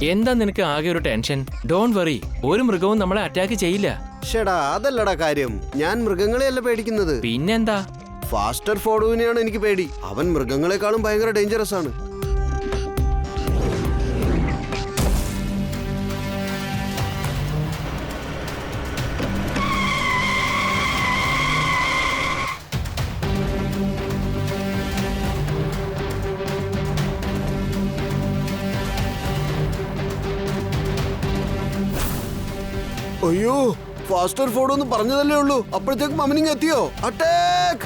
എന്താ നിനക്ക് ആകെ ഒരു ടെൻഷൻ? ഡോണ്ട് വറി, ഒരു മൃഗവും നമ്മളെ അറ്റാക്ക് ചെയ്യില്ല. ഷെടാ, അതല്ലടാ കാര്യം. ഞാൻ മൃഗങ്ങളെയല്ല പേടിക്കുന്നത്. പിന്നെന്താ? ഫാസ്റ്റർ ഫോർഡുവിനെയാണ് എനിക്ക് പേടി. അവൻ മൃഗങ്ങളെക്കാളും ഭയങ്കര ഡേഞ്ചറസ് ആണ്. അയ്യോ, ഫാസ്റ്റർ ഫോർഡ് എന്ന് പറഞ്ഞതല്ലേ ഉള്ളൂ, അപ്പോഴത്തേക്കും അവനിങ് എത്തിയോ? അറ്റാക്ക്!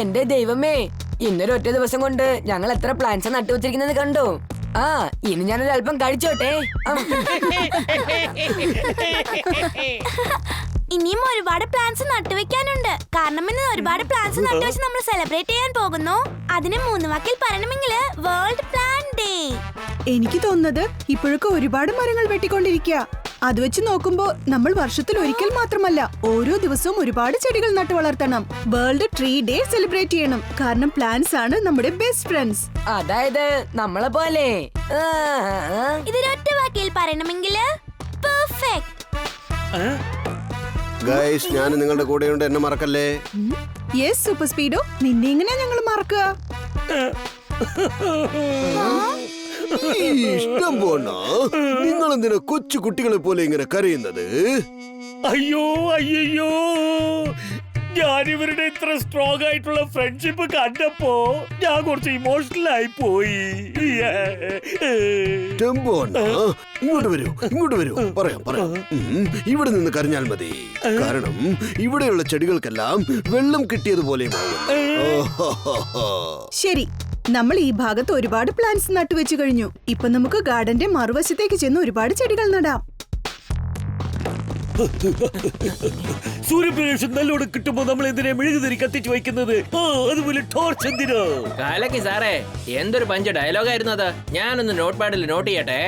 എന്റെ ദൈവമേ, ഇന്നൊരൊറ്റ ദിവസം കൊണ്ട് ഞങ്ങൾ എത്ര പ്ലാൻസ് നട്ടുവച്ചിരിക്കുന്നത് കണ്ടു. ആ, ഇനി ഞാനൊരു അല്പം കഴിച്ചോട്ടെ. ഇനിയും ഒരുപാട് പ്ലാൻസ് നട്ടുവെക്കാനുണ്ട്. കാരണം ഇന്ന് ഒരുപാട് പ്ലാൻസ് നട്ടുവെച്ച് നമ്മൾ സെലിബ്രേറ്റ് ചെയ്യാൻ പോകുന്നു. അതിന് 3 വാക്കിൽ പറയണമെങ്കിൽ വേൾഡ് പ്ലാൻ ഡേ. എനിക്ക് തോന്നുന്നത് ഇപ്പോഴൊക്കെ ഒരുപാട് മരങ്ങൾ വെട്ടിക്കൊണ്ടിരിക്കുക. അത് വെച്ച് നോക്കുമ്പോ നമ്മൾ വർഷത്തിൽ ഒരിക്കൽ മാത്രമല്ല, ഓരോ ദിവസവും ഒരുപാട് ചെടികൾ നട്ടു വളർത്തണം. വേൾഡ് ട്രീ ഡേ സെലിബ്രേറ്റ് ചെയ്യണം. കാരണം പ്ലാന്റ്സ് ആണ് നമ്മുടെ ബെസ്റ്റ് ഫ്രണ്ട്സ്. അതായത് നമ്മളെ പോലെ. ഇതിലൊറ്റ വാക്കിൽ പറയണമെങ്കിൽ പെർഫെക്റ്റ്. ഗൈസ്, ഞാൻ നിങ്ങളുടെ കൂടെയുണ്ട്, എന്നെ മറക്കല്ലേ. യെസ് സൂപ്പർ സ്പീഡോ, നിന്നെ എങ്ങനെയാ ഞങ്ങൾ മറക്കുക? ഇഷ്ടം പോണ നിങ്ങൾ എന്തിനാ കൊച്ചു കുട്ടികളെ പോലെ ഇങ്ങനെ കരയുന്നത്? അയ്യോ അയ്യോ, ഞാനിവരുടെ ഇത്ര സ്ട്രോങ് ആയിട്ടുള്ള ഫ്രണ്ട്ഷിപ്പ് കണ്ടപ്പോ ഞാൻ കുറച്ച് ഇമോഷണൽ ആയി പോയി. ഇങ്ങോട്ട് വരൂ, പറയാം. ഇവിടെ നിന്ന് കരഞ്ഞാൽ മതി. കാരണം ഇവിടെയുള്ള ചെടികൾക്കെല്ലാം വെള്ളം കിട്ടിയതുപോലെ. ശരി, നമ്മൾ ഈ ഭാഗത്ത് ഒരുപാട് പ്ലാന്റ്സ് നട്ടുവെച്ചു കഴിഞ്ഞു. ഇപ്പൊ നമുക്ക് ഗാർഡന്റെ മറുവശത്തേക്ക് ചെന്ന് ഒരുപാട് ചെടികൾ നടാം. സൂര്യപ്രകാശം നല്ലോണം കിട്ടുമ്പോ നമ്മൾ എന്തിനാ മെഴുകുതിരി കത്തിച്ചു വയ്ക്കുന്നത്? അതുപോലെ ടോർച്ച് എന്തിനോ? കാലക്കി സാറേ, എന്തൊരു പഞ്ച് ഡയലോഗായിരുന്നു അത്. ഞാനൊന്ന് നോട്ട് പാഡിൽ നോട്ട് ചെയ്യട്ടെ.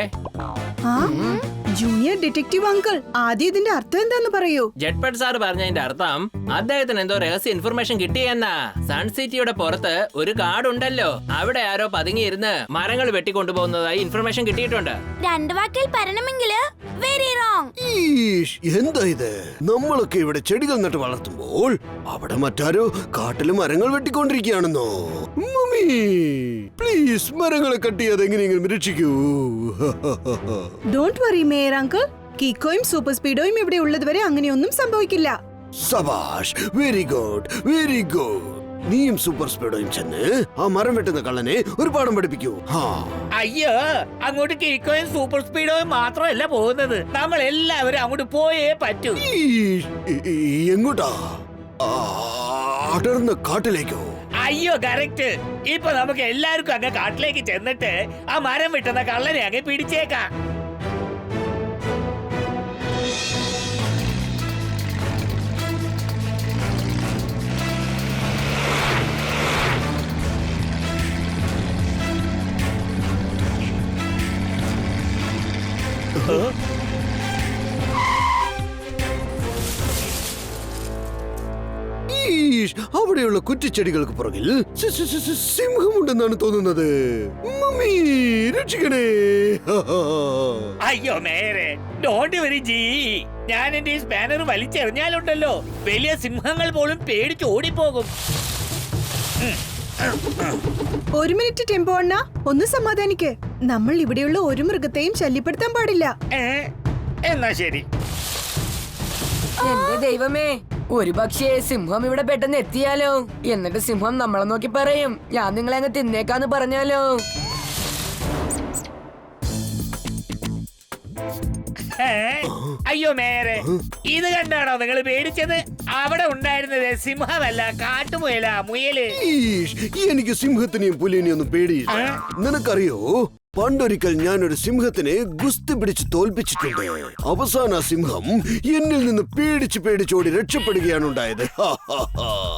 ജൂനിയർ ഡിറ്റക്റ്റീവ് അങ്കിൾ, ആദ്യം ഇതിന്റെ അർത്ഥം എന്താന്ന് പറയൂ. ജഡ്പട്ട് സാർ പറഞ്ഞതിന്റെ അർത്ഥം അദ്ദേഹത്തിന് എന്തോ രഹസ്യ ഇൻഫർമേഷൻ കിട്ടിയെന്നാ. സൺ സിറ്റിയുടെ പുറത്ത് ഒരു കാടുണ്ടല്ലോ, അവിടെ ആരോ പതുങ്ങിയിരുന്ന് മരങ്ങൾ വെട്ടിക്കൊണ്ടുപോകുന്നതായി ഇൻഫർമേഷൻ കിട്ടിയിട്ടുണ്ട്. 2 വാക്കിൽ പറയണമെങ്കിൽ വെരി റോങ്. എന്താ ഇത്? നമ്മളൊക്കെ ഇവിടെ ചെടികൾ നട്ട് വളർത്തുമ്പോൾ അവിടെ മറ്റാരോ കാട്ടില് മരങ്ങൾ വെട്ടിക്കൊണ്ടിരിക്കുകയാണെന്നോ? മമ്മി പ്ലീസ്, മരങ്ങളെ കട്ട് ചെയ്യാതെ എങ്ങനെയെങ്കിലും രക്ഷിക്കൂ. ഡോണ്ട് വറി മേയർ അങ്കിൾ, കീക്കോയും സൂപ്പർ സ്പീഡോയും ഇവിടെ ഉള്ളതുവരെ അങ്ങനെയൊന്നും സംഭവിക്കില്ല. സബാഷ്, വെരി ഗുഡ്. നീയും സൂപ്പർ സ്പീഡോയും ചെന്ന് ആ മരം വെട്ടുന്ന കള്ളനെ ഒരു പാഠം പഠിപ്പിക്കൂ. അയ്യോ, അങ്ങോട്ട് കീക്കോയും സൂപ്പർ സ്പീഡോയും മാത്രമല്ല പോകുന്നത്, നമ്മൾ എല്ലാവരും അങ്ങോട്ട് പോയേ പറ്റൂ. എങ്ങോട്ടാ? അടർന്ന കാട്ടിലേക്കോ? അയ്യോ കറക്റ്റ്. ഇപ്പൊ നമുക്ക് എല്ലാവർക്കും അങ്ങ് കാട്ടിലേക്ക് ചെന്നിട്ട് ആ മരം വെട്ടുന്ന കള്ളനെ അങ്ങ് പിടിച്ചേക്കാം. അവിടെയുള്ള കുറ്റിച്ചെടികൾക്ക് പുറകിൽ സിംഹമുണ്ടെന്നാണ് തോന്നുന്നത്. മമ്മി രക്ഷിക്കണേ. അയ്യോ നേരെ, ഡോണ്ട് വരി ജി. ഞാൻ എന്റെ സ്പാനർ വലിച്ചെറിഞ്ഞാലുണ്ടല്ലോ വലിയ സിംഹങ്ങൾ പോലും പേടിച്ച് ഓടിപ്പോകും. ഒരു മിനിറ്റ് ടെമ്പോ അണ്ണ, ഒന്ന് സമാധാനിക്ക്. നമ്മൾ ഇവിടെയുള്ള ഒരു മൃഗത്തെയും ശല്യപ്പെടുത്താൻ പാടില്ല. എന്നാ ശരി. എന്റെ ദൈവമേ, ഒരു പക്ഷേ സിംഹം ഇവിടെ പെട്ടെന്ന് എത്തിയാലോ? എന്നിട്ട് സിംഹം നമ്മളെ നോക്കി പറയും, ഞാൻ നിങ്ങളെ അങ്ങ് തിന്നേക്കാന്ന് പറഞ്ഞാലോ? അയ്യോ മേരെ, ഇത് കണ്ടാണോ നിങ്ങൾ പേടിച്ചത്? അവിടെ ഉണ്ടായിരുന്നത് സിംഹമല്ല, കാട്ടുമുയല, മുയല്. ഈഷ്, എനിക്ക് സിംഹത്തിനെയും പുലിനെയും ഒന്നും പേടിയില്ല. നിനക്കറിയോ, പണ്ടൊരിക്കൽ ഞാനൊരു സിംഹത്തിനെ ഗുസ്തി പിടിച്ച് തോൽപ്പിച്ചിട്ടുണ്ട്. അവസാന സിംഹം എന്നിൽ നിന്ന് പേടിച്ചോടി രക്ഷപ്പെടുകയാണ് ഉണ്ടായത്.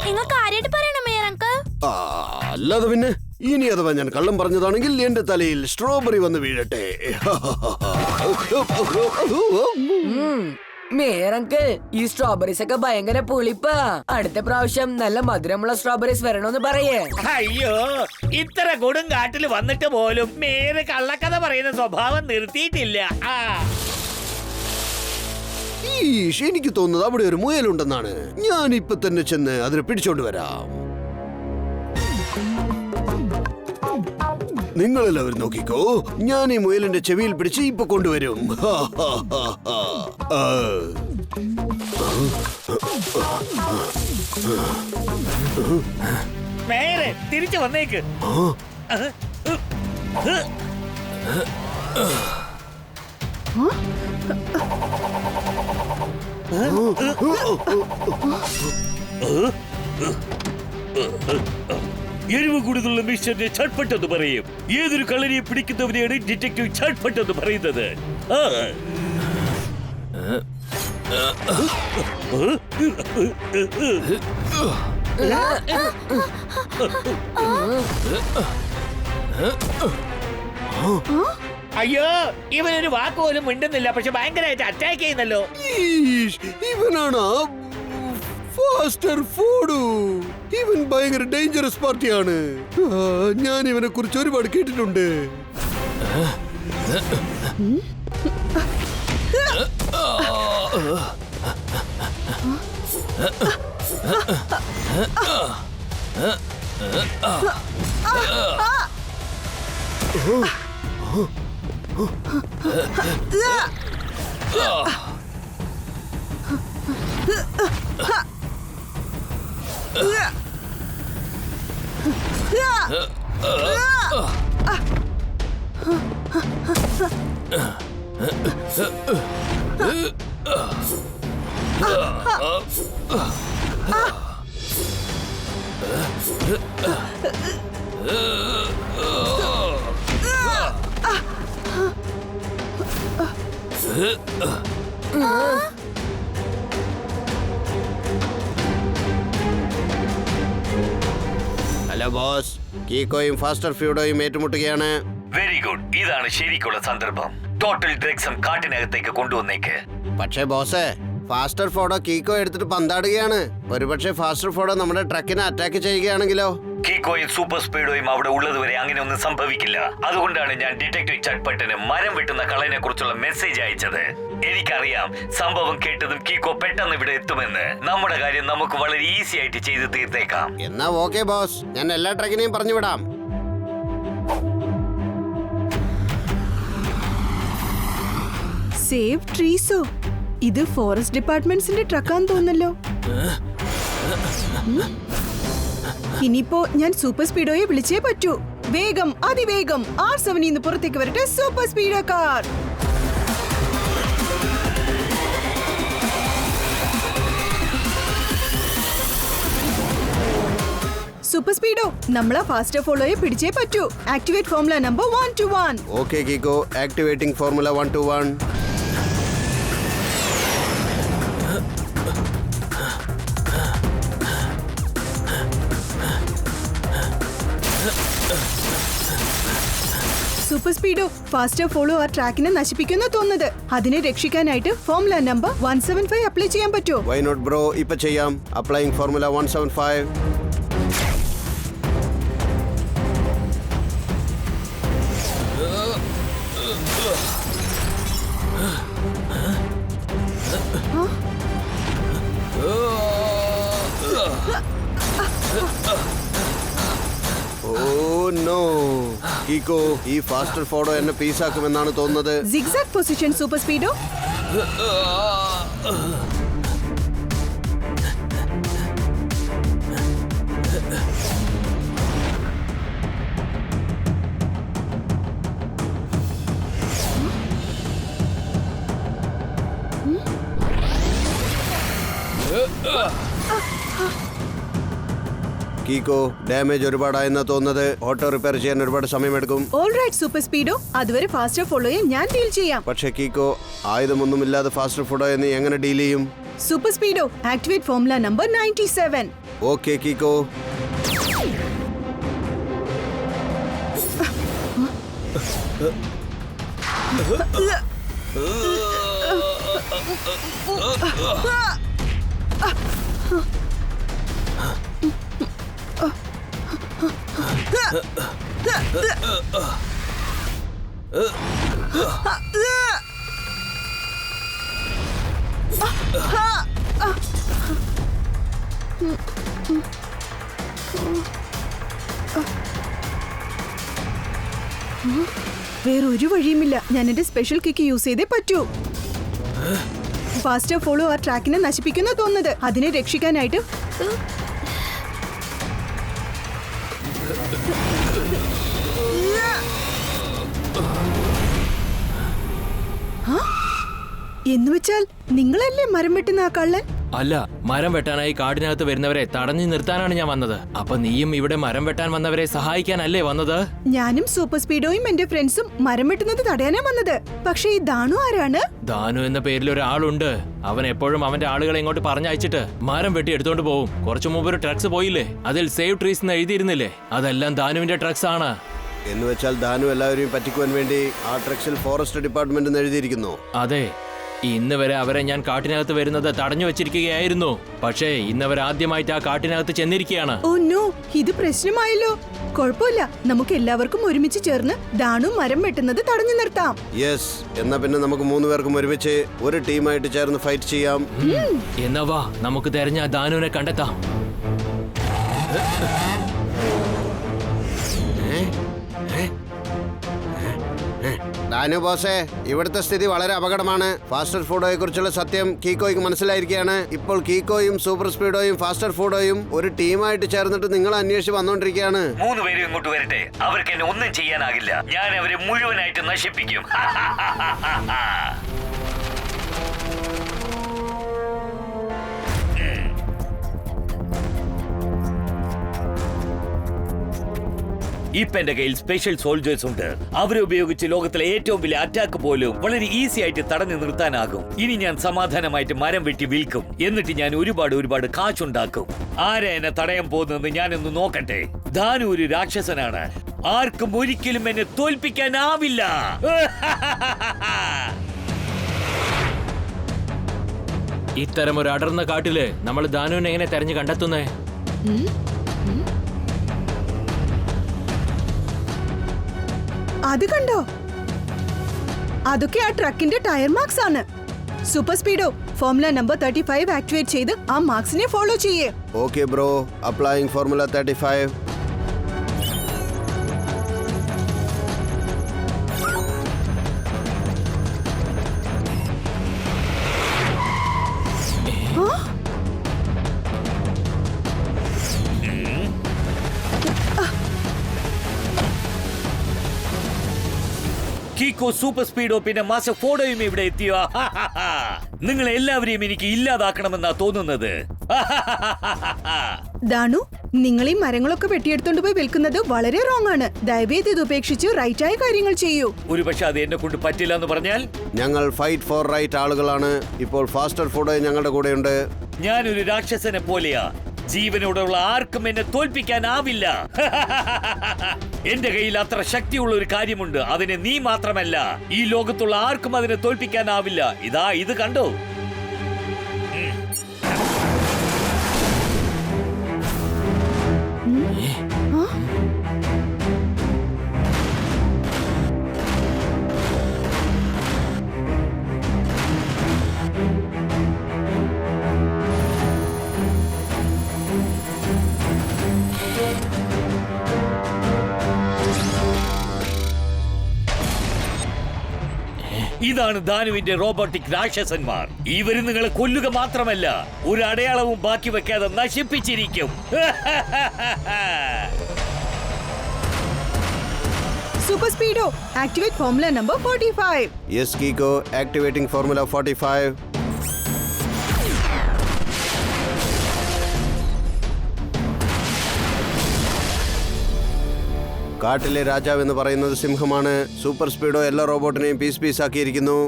നിങ്ങൾ കാര്യമായിട്ട് പറയണോ മേയർ അങ്കിൾ? അല്ലാതെ പിന്നെ, ഇനി അഥവാ ഞാൻ കള്ളം പറഞ്ഞതാണെങ്കിൽ എന്റെ തലയിൽ സ്ട്രോബെറി വന്ന് വീഴട്ടെ. മേയറങ്കിൾ, ഈ സ്ട്രോബെറീസ് ഒക്കെ ഭയങ്കര പുളിപ്പാ. അടുത്ത പ്രാവശ്യം നല്ല മധുരമുള്ള സ്ട്രോബെറീസ് വരണോന്ന് പറയേ. അയ്യോ, ഇത്ര കൊടും കാട്ടിൽ വന്നിട്ട് പോലും മേര് കള്ളക്കഥ പറയുന്ന സ്വഭാവം നിർത്തിയിട്ടില്ല. ഈഷ്, എനിക്ക് തോന്നുന്നത് അവിടെ ഒരു മുയലുണ്ടെന്നാണ്. ഞാൻ ഇപ്പൊ തന്നെ ചെന്ന് അതിനെ പിടിച്ചോണ്ട് വരാം. നിങ്ങളെല്ലാവരും നോക്കിക്കോ, ഞാൻ ഈ മുയലിന്റെ ചെവിയിൽ പിടിച്ച് ഇപ്പൊ കൊണ്ടുവരും. മേരെ തിരിച്ചു വന്നേക്ക്. എരിവ് കൂടുതലുള്ള മിസ്റ്ററിനെ ചട്പട്ട് എന്ന് പറയും. ഏതൊരു കളരിയെ പിടിക്കുന്നവരെയാണ് ഡിറ്റക്റ്റീവ് ചട്പട്ട് എന്ന് പറയുന്നത്. അയ്യോ, ഇവനൊരു വാക്ക് പോലും മിണ്ടുന്നില്ല, പക്ഷെ ഭയങ്കരമായിട്ട് അറ്റാക്ക് ചെയ്യുന്നല്ലോ. ഈഷ്, ഇവനാണ് ഫാസ്റ്റർ ഫൂഡു. ഇവൻ ഭയങ്കര ഡേഞ്ചറസ് പാർട്ടിയാണ്. ഞാൻ ഇവനെ കുറിച്ച് ഒരുപാട് കേട്ടിട്ടുണ്ട്. ഹലോ ബോസ്, കീക്കോയും ഫാസ്റ്റർ ഫ്യൂഡോയും ഏറ്റുമുട്ടുകയാണ്. വെരി ഗുഡ്, ഇതാണ് ശരിക്കുള്ള സന്ദർഭം. ടോട്ടൽ ഡ്രഗ്സും കാട്ടിനകത്തേക്ക് കൊണ്ടുവന്നേക്ക്. പക്ഷേ ബോസേ, ഫാസ്റ്റർ ഫോഡോ കീക്കോ എടുത്തിട്ട് പന്താടുകയാണ്. ഒരുപക്ഷെ ഫാസ്റ്റർ ഫോഡോ നമ്മുടെ ട്രക്കിനെ അറ്റാക്ക് ചെയ്യുകയാണെങ്കിലോ? കീക്കോയും സൂപ്പർ സ്പീഡോയും അവിടെ ഉള്ളതുവരെ അങ്ങനെ ഒന്നും സംഭവിക്കില്ല. അതുകൊണ്ടാണ് ഞാൻ ഡിറ്റക്റ്റീവ് ചട്പട്ടിന് മരം വെട്ടുന്ന കളനെ കുറിച്ചുള്ള മെസ്സേജ് അയച്ചത്. എനിക്കറിയാം, സംഭവം കേട്ടതും കീക്കോ പെട്ടെന്ന് ഇവിടെ എത്തുമെന്ന്. നമ്മുടെ കാര്യം നമുക്ക് വളരെ ഈസി ആയിട്ട് ചെയ്ത് തീർത്തേക്കാം. എന്നാ ഓക്കെ ബോസ്, ഞാൻ എല്ലാ ട്രക്കിനെയും പറഞ്ഞു വിടാം. സേവ് ട്രീസോ? ഇത് ഫോറസ്റ്റ് ഡിപ്പാർട്ട്മെന്റ്സിന്റെ ട്രക്കാന്ന് തോന്നല്ലോ. ഇനിയിപ്പോ ഞാൻ സൂപ്പർ സ്പീഡോയെ വിളിച്ചേ പറ്റൂ. വേഗം, അതിവേഗം R7 പുറത്തേക്ക് വരട്ടെ Super Speedo car. Super Speedo, നമ്മളാ ഫാസ്റ്റർ ഫോളോയെ പിടിച്ചേ പറ്റൂ. Activate formula number 121. Okay Kiko, activating formula 121. Super Speedo, Faster Follow ആ ട്രാക്കിനെ നശിപ്പിക്കുന്ന തോന്നുന്നത്. അതിനെ രക്ഷിക്കാനായിട്ട് ഫോർമുല നമ്പർ 175 അപ്ലൈ ചെയ്യാൻ പറ്റുമോ? വൈ നോട്ട് ബ്രോ, ഇപ്പൊ ചെയ്യാം. Applying formula 175. Oh no, Kiko, ഈ ഫാസ്റ്റർ ഫോഡോ എന്നെ പീസാക്കുമെന്നാണ് തോന്നുന്നത്. Zigzag position Super Speedo. Kiko, damage ഒരുപാടായെന്നാ തോന്നുന്നത്. ഓട്ടോ റിപ്പയർ ചെയ്യാൻ ഒരുപാട് സമയമെടുക്കും. ഓൾറൈറ്റ് സൂപ്പർ സ്പീഡോ, അതുവരെ ഫാസ്റ്റർ ഫോളോയെ ഞാൻ ഡീൽ ചെയ്യാം. പക്ഷേ കീക്കോ, ആയുധമൊന്നുമില്ലാതെ ഫാസ്റ്റർ ഫുഡോ എന്ന് എങ്ങനെ ഡീൽ ചെയ്യും? Super Speedo, activate formula number 97. Okay Kiko. വേറൊരു വഴിയുമില്ല. ഞാൻ എന്റെ സ്പെഷ്യൽ കിക്ക് യൂസ് ചെയ്തേ പറ്റൂ. ഫാസ്റ്റർ ഫോളോ ആ ട്രാക്കിനെ നശിപ്പിക്കുന്ന തോന്നുന്നത്. അതിനെ രക്ഷിക്കാനായിട്ട് എന്നുവെച്ചാൽ നിങ്ങളല്ലേ മരം വെട്ടുന്ന ആ കള്ളൻ? അല്ല, മരം വെട്ടാനായി കാടിനകത്ത് വരുന്നവരെ തടഞ്ഞു നിർത്താനാണ് ഞാൻ വന്നത്. അപ്പൊ നീയും ഇവിടെ മരം വെട്ടാൻ വന്നവരെ സഹായിക്കാനല്ലേ വന്നത്? ഞാനും സൂപ്പർ സ്പീഡോയും എന്റെ ഫ്രണ്ട്സും മരം വെട്ടുന്നത് തടയാനാ വന്നത്. പക്ഷേ ഈ ദാനു ആരാണ്? ദാനു എന്ന പേരിൽ ഒരാളുണ്ട്. അവൻ എപ്പോഴും അവന്റെ ആളുകളെ ഇങ്ങോട്ട് പറഞ്ഞയച്ചിട്ട് മരം വെട്ടി എടുത്തോണ്ട് പോകും. കുറച്ചു മുമ്പ് ഒരു ട്രക്സ് പോയില്ലേ, അതിൽ സേവ് ട്രീസ് എന്ന് എഴുതിയിരുന്നില്ലേ? അതെല്ലാം ദാനുവിന്റെ ട്രക്സ് ആണ്. എന്ന് വെച്ചാൽ ദാനു എല്ലാവരെയും പറ്റിക്കുവാൻ വേണ്ടി ആ ട്രക്സിൽ ഫോറസ്റ്റ് ഡിപ്പാർട്ട്മെന്റ് എഴുതിയിരിക്കുന്നു. അതെ, ഇന്ന് വരെ അവരെ ഞാൻ കാട്ടിനകത്ത് വരുന്നത് തടഞ്ഞു വെച്ചിരിക്കുകയായിരുന്നു. പക്ഷേ ഇന്നവർ ആദ്യമായിട്ട് ആ കാട്ടിനകത്ത് ചെന്നിരിക്കുകയാണ്. ഓ നോ, ഇത് പ്രശ്നമായല്ലോ. കുഴപ്പമില്ല, നമുക്ക് എല്ലാവർക്കും ഒരുമിച്ച് ചേർന്ന് ദാനു മരം വെട്ടുന്നത് തടഞ്ഞു നിർത്താം. യെസ്, എന്നാ പിന്നെ നമുക്ക് 3 പേർക്കും ഒരുമിച്ച് ഒരു ടീമായിട്ട് ചേർന്ന് ഫൈറ്റ് ചെയ്യാം. എന്നാ വാ, നമുക്ക് തെരഞ്ഞ ദാനുവിനെ കണ്ടെത്താം. ദാനു ബോസേ, ഇവിടുത്തെ സ്ഥിതി വളരെ അപകടമാണ്. ഫാസ്റ്റർ ഫുഡോയെ കുറിച്ചുള്ള സത്യം കീക്കോയ്ക്ക് മനസ്സിലായിരിക്കുകയാണ്. ഇപ്പോൾ കീക്കോയും സൂപ്പർ സ്പീഡോയും ഫാസ്റ്റർ ഫുഡോയും ഒരു ടീമായിട്ട് ചേർന്നിട്ട് നിങ്ങൾ അന്വേഷിച്ച് വന്നോണ്ടിരിക്കുകയാണ്. 3 പേരും ഇങ്ങോട്ട് വരട്ടെ. അവർക്ക് എന്നെ ഒന്നും ചെയ്യാനാകില്ല. ഞാൻ അവരെ മുഴുവനായിട്ട് നശിപ്പിക്കും. ഇപ്പൊ എന്റെ കയ്യിൽ സ്പെഷ്യൽ സോൾജേഴ്സ് ഉണ്ട്. അവരെ ഉപയോഗിച്ച് ലോകത്തിലെ ഏറ്റവും വലിയ അറ്റാക്ക് പോലും വളരെ ഈസി ആയിട്ട് തടഞ്ഞു നിർത്താനാകും. ഇനി ഞാൻ സമാധാനമായിട്ട് മരം വെട്ടി വിൽക്കും. എന്നിട്ട് ഞാൻ ഒരുപാട് കാശുണ്ടാക്കും. ആരാ എന്നെ തടയാൻ പോകുന്നതെന്ന് ഞാനൊന്ന് നോക്കട്ടെ. ദാനു ഒരു രാക്ഷസനാണ്. ആർക്കും ഒരിക്കലും എന്നെ തോൽപ്പിക്കാനാവില്ല. ഇത്തരം ഒരു അടർന്ന കാട്ടില് നമ്മൾ ദാനുവിനെ എങ്ങനെ തെരഞ്ഞു കണ്ടെത്തുന്നേ? അത് കണ്ടോ? അതൊക്കെ ആ ട്രക്കിന്റെ ടയർ മാർക്സ് ആണ്. Super Speedo, formula number 35 activate ചെയ്ത് ആ മാർക്സിനെ ഫോളോ ചെയ്യേ. Okay bro, applying formula 35. Kiko, Super Speedo പിന്നെ മാസ്റ്റർ ഫോഡോയും ഇവിടെ എത്തിയോ? നിങ്ങൾ എല്ലാവരെയും എനിക്ക് ഇല്ലാതാക്കണമെന്നാ തോന്നുന്നത്. ദാനു, നിങ്ങൾ ഈ മരങ്ങളൊക്കെ വെട്ടിയെടുത്തോണ്ട് പോയി വിൽക്കുന്നത് വളരെ റോങ് ആണ്. ദയവേത് ഇത് ഉപേക്ഷിച്ച് റൈറ്റ് ആയ കാര്യങ്ങൾ ചെയ്യൂ. ഒരുപക്ഷെ അത് എന്നെ കൊണ്ട് പറ്റില്ല എന്ന് പറഞ്ഞാൽ? ഞങ്ങൾ ഫൈറ്റ് ഫോർ റൈറ്റ് ആളുകളാണ്. ഇപ്പോൾ ഫാസ്റ്റർ ഫുഡോ ഞങ്ങളുടെ കൂടെയുണ്ട്. ഞാനൊരു രാക്ഷസനെ പോലെയാ. ജീവനോടുള്ള ആർക്കും എന്നെ തോൽപ്പിക്കാനാവില്ല. എന്റെ കയ്യിൽ അത്ര ശക്തിയുള്ള ഒരു കാര്യമുണ്ട്. അതിനെ നീ മാത്രമല്ല, ഈ ലോകത്തുള്ള ആർക്കും അതിനെ തോൽപ്പിക്കാനാവില്ല. ഇതാ ഇത് കണ്ടോ? ഇതാണ് ധാനുവിന്റെ റോബോട്ടിക് രാക്ഷസന്മാർ. ഇവര് നിങ്ങളെ കൊല്ലുക മാത്രമല്ല, ഒരു അടയാളവും ബാക്കി വെക്കാതെ നശിപ്പിച്ചിരിക്കും. Super Speedo activate formula number 45. Yes Kiko, activating formula 45. കാട്ടിലെ രാജാവ് എന്ന് പറയുന്നത് സിംഹമാണ്. സൂപ്പർ സ്പീഡോ എല്ലാ റോബോട്ടിനെയും പീസ് ആക്കിയിരിക്കുന്നു.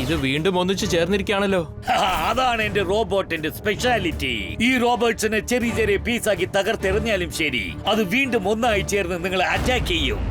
ഇത് വീണ്ടും ഒന്നിച്ചു ചേർന്നിരിക്കുകയാണല്ലോ. അതാണ് എന്റെ റോബോട്ടിന്റെ സ്പെഷ്യാലിറ്റി. ഈ റോബോട്ട്സിനെ ചെറിയ ചെറിയ പീസാക്കി തകർത്തെറിഞ്ഞാലും ശരി, അത് വീണ്ടും ഒന്നായി ചേർന്ന് നിങ്ങളെ അറ്റാക്ക് ചെയ്യും.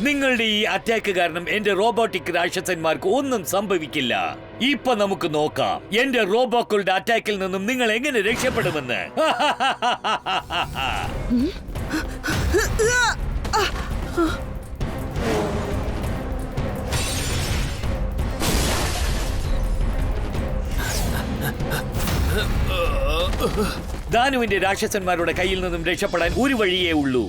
നിങ്ങളുടെ ഈ അറ്റാക്ക് കാരണം എന്റെ റോബോട്ടിക് രാക്ഷസന്മാർക്ക് ഒന്നും സംഭവിക്കില്ല. ഇപ്പൊ നമുക്ക് നോക്കാം എന്റെ റോബോക്കളുടെ അറ്റാക്കിൽ നിന്നും നിങ്ങൾ എങ്ങനെ രക്ഷപ്പെടുമെന്ന്. ധാനുവിന്റെ രാക്ഷസന്മാരുടെ കയ്യിൽ നിന്നും രക്ഷപ്പെടാൻ ഒരു വഴിയേ ഉള്ളൂ.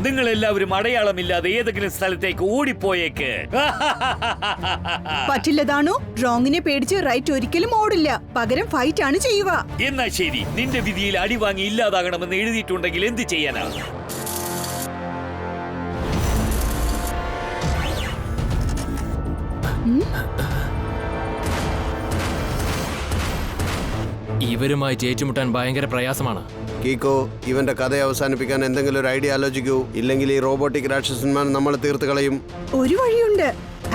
നിങ്ങൾ എല്ലാവരും അടയാളമില്ലാതെ ഏതെങ്കിലും സ്ഥലത്തേക്ക് ഓടിപ്പോയേക്ക്. പറ്റില്ലതാണോ? റോങ്ങിനെ പേടിച്ച് റൈറ്റ് ഒരിക്കലും ഓടില്ല, പകരം ഫൈറ്റ് ആണ് ചെയ്യുക. എന്നാ ശരി, നിന്റെ വിധിയിൽ അടിവാങ്ങി ഇല്ലാതാകണമെന്ന് എഴുതിയിട്ടുണ്ടെങ്കിൽ എന്ത് ചെയ്യാനാ? ഇവരുമായി ഏറ്റുമുട്ടാൻ ഭയങ്കര പ്രയാസമാണ്. കീക്കോ, ഇവന്റെ കഥ അവസാനിപ്പിക്കാൻ എന്തെങ്കിലും ഒരു ഐഡിയ ആലോചിക്കൂ, ഇല്ലെങ്കിൽ ഈ റോബോട്ടിക് രാക്ഷസന്മാർ നമ്മൾ തീർത്ത് കളയും. ഒരു വഴിയുണ്ട്.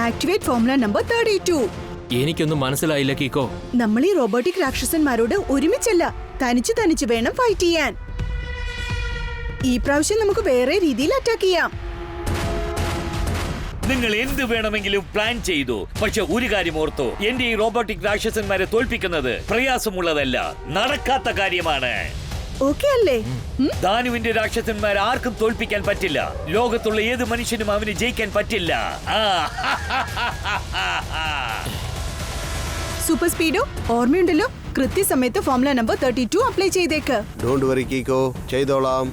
Activate formula number 32. എനിക്കൊന്നും മനസ്സിലായില്ല കീക്കോ. നമ്മൾ ഈ റോബോട്ടിക് രാക്ഷസന്മാരോട് ഒരുമിച്ചല്ല, തനിച്ച് വേണം ഫൈറ്റ് ചെയ്യാൻ. ഈ പ്രാവശ്യം നമുക്ക് വേറെ രീതിയിൽ അറ്റാക്ക് ചെയ്യാം. നിങ്ങൾ എന്ത് വേണമെങ്കിലും പ്ലാൻ ചെയ്തു, പക്ഷെ ഒരു കാര്യം ഓർത്തോ, എന്റെ ഈ റോബോട്ടിക് രാക്ഷസന്മാരെ തോൽപ്പിക്കുന്നത് പ്രയാസമുള്ളതല്ല, നടക്കാത്ത കാര്യമാണ്. ഓക്കെ അല്ലേ? ധാനുവിന്റെ രാക്ഷസന്മാരെ ആർക്കും തോൽപ്പിക്കാൻ പറ്റില്ല. ലോകത്തുള്ള ഏത് മനുഷ്യനും അവന് ജയിക്കാൻ പറ്റില്ല. സൂപ്പർ സ്പീഡോ ഓർമ്മയുണ്ടല്ലോ, കൃത്യസമയത്ത് ഫോർമുല നമ്പർ 32 അപ്ലൈ ചെയ്തേക്ക്. ഡോണ്ട് വറി കീക്കോ, ചെയ്തോളാം.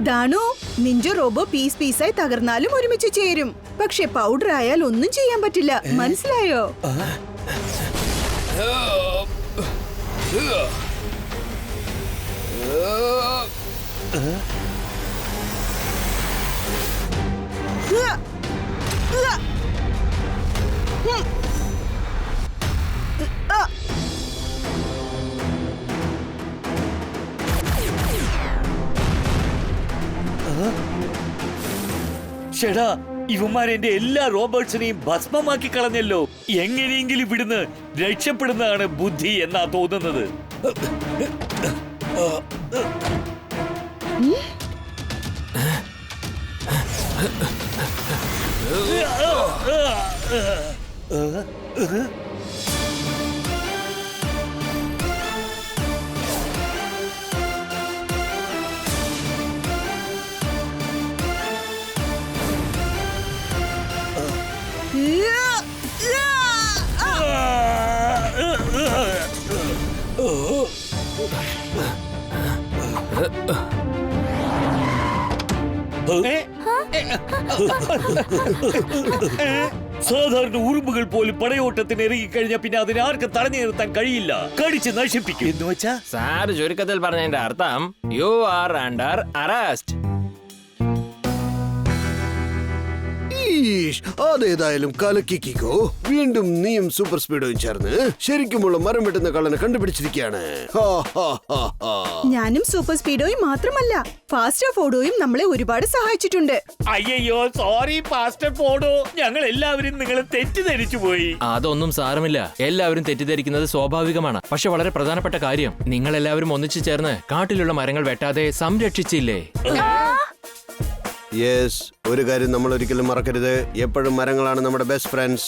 ദാണു, നിഞ്ച റോബോ പീസായി തകർന്നാലും ഒരുമിച്ച് ചേരും. പക്ഷെ പൗഡർ ആയാൽ ഒന്നും ചെയ്യാൻ പറ്റില്ല, മനസ്സിലായോ? ഷെടാ, ഇവന്മാരെന്റെ എല്ലാ റോബോട്ട്സിനെയും ഭസ്മമാക്കി കളഞ്ഞല്ലോ. എങ്ങനെയെങ്കിലും ഇവിടുന്ന് രക്ഷപ്പെടുന്നതാണ് ബുദ്ധി എന്നാ തോന്നുന്നത്. സാധാരണ ഉറുമ്പുകൾ പോലും പടയോട്ടത്തിന് ഇറങ്ങിക്കഴിഞ്ഞാൽ പിന്നെ അതിനെ ആർക്കും തടഞ്ഞു നിർത്താൻ കഴിയില്ല, കടിച്ച് നശിപ്പിക്കും എന്ന് വെച്ചാ. സാർ ചുരുക്കത്തിൽ പറഞ്ഞതിന്റെ അർത്ഥം യു ആർ അണ്ടർ അറസ്റ്റ്. അതേതായാലും കലക്കിക്കോ. വീണ്ടും നീയും സൂപ്പർ സ്പീഡോയും ചേർന്ന് ശരിക്കുമുള്ള മരം വെട്ടുന്ന കള്ളനെ കണ്ടുപിടിച്ചിരിക്കുകയാണ്. ഞാനും സൂപ്പർ സ്പീഡോയും മാത്രമല്ല, ഫാസ്റ്റർ ഫോഡോയും നമ്മളെ ഒരുപാട് സഹായിച്ചിട്ടുണ്ട്. അയ്യോ സോറി പാസ്റ്റർ പോടോ, ഞങ്ങൾ എല്ലാവരും നിങ്ങളെ തെറ്റിദ്ധരിച്ചു പോയി. അതൊന്നും സാരമില്ല, എല്ലാവരും തെറ്റിദ്ധരിക്കുന്നത് സ്വാഭാവികമാണ്. പക്ഷെ വളരെ പ്രധാനപ്പെട്ട കാര്യം, നിങ്ങൾ എല്ലാവരും ഒന്നിച്ചു ചേർന്ന് കാട്ടിലുള്ള മരങ്ങൾ വെട്ടാതെ സംരക്ഷിച്ചില്ലേ? യെസ്, ഒരു കാര്യം നമ്മൾ ഒരിക്കലും മറക്കരുത്, എപ്പോഴും മരങ്ങളാണ് നമ്മുടെ ബെസ്റ്റ് ഫ്രണ്ട്സ്.